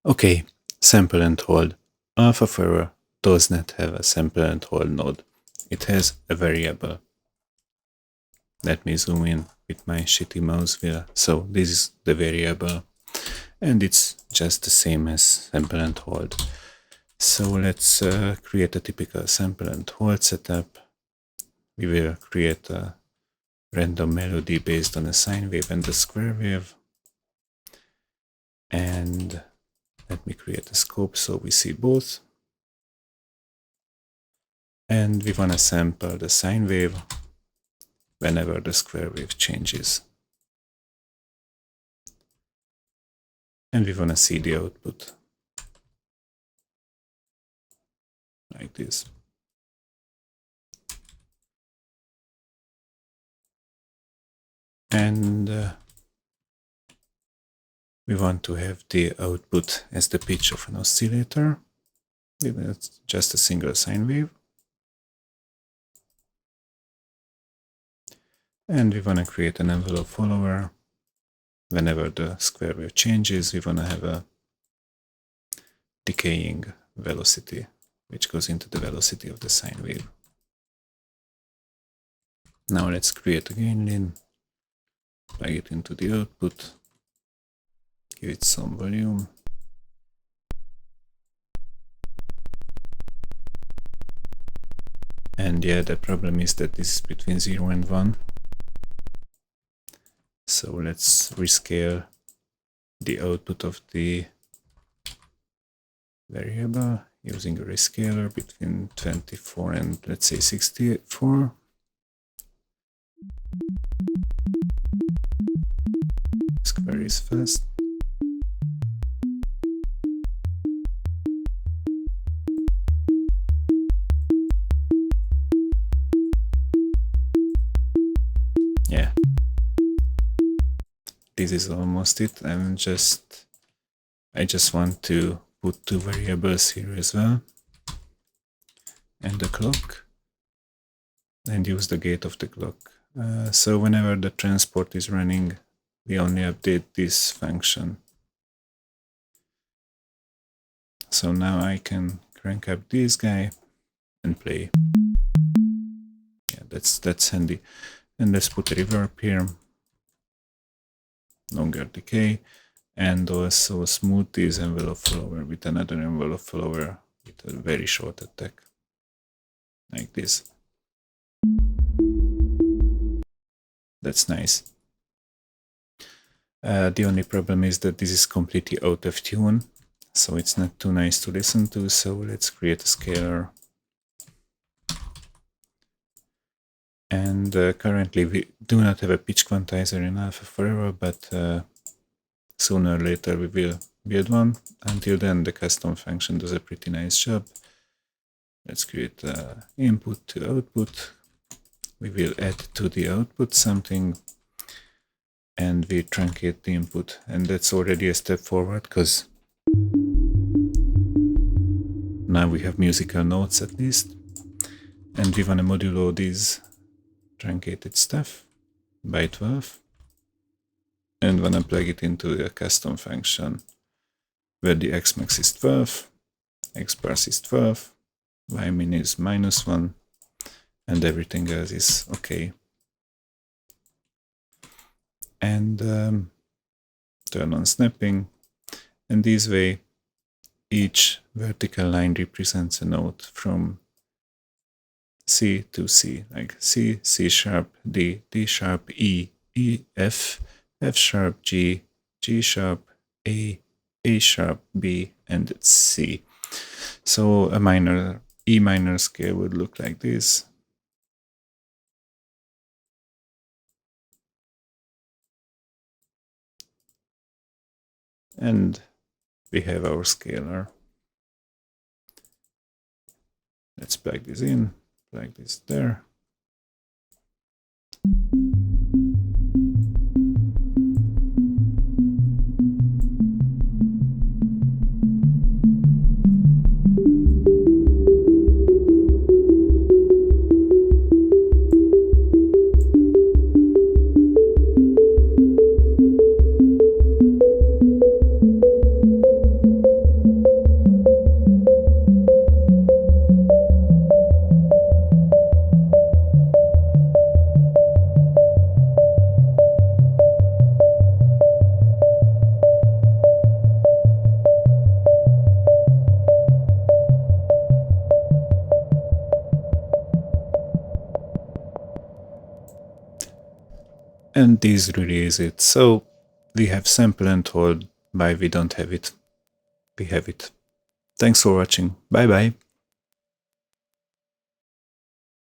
Okay, sample and hold. Alpha Forever does not have a sample and hold node. It has a variable. Let me zoom in with my shitty mouse wheel. So this is the variable, and it's just the same as sample and hold. So let's create a typical sample and hold setup. We will create a random melody based on a sine wave and a square wave. And let me create a scope so we see both. And we want to sample the sine wave whenever the square wave changes. And we want to see the output like this. And we want to have the output as the pitch of an oscillator. It's just a single sine wave. And we want to create an envelope follower. Whenever the square wave changes, we want to have a decaying velocity, which goes into the velocity of the sine wave. Now let's create a gain lin, plug it into the output, give it some volume. And yeah, the problem is that this is between 0 and 1. So let's rescale the output of the variable using a rescaler between 24 and let's say 64. Square is fast. Yeah. This is almost it. I just want to put two variables here as well, and the clock, and use the gate of the clock. So whenever the transport is running, we only update this function. So now I can crank up this guy and play. Yeah, that's handy. And let's put a reverb here. Longer decay, and also smooth this envelope follower with another envelope follower with a very short attack, like this. That's nice. The only problem is that this is completely out of tune, so it's not too nice to listen to, so let's create a scaler. And currently we do not have a pitch quantizer in Alpha Forever, but sooner or later we will build one. Until then, the custom function does a pretty nice job. Let's create input to output. We will add to the output something, and we truncate the input. And that's already a step forward, because now we have musical notes at least. And we want to modulo these truncated stuff by 12. And when I plug it into a custom function where the xmax is 12, xparse is 12, ymin is -1, and everything else is okay. And turn on snapping, and this way each vertical line represents a note from C to C, like C, C sharp, D, D sharp, E, E, F, F sharp, G, G sharp, A sharp, B, and C. So a minor E minor scale would look like this. And we have our scalar. Let's plug this in, plug this there. and this really is it. So we have sample and hold, but we don't have it. We have it. Thanks for watching. Bye bye.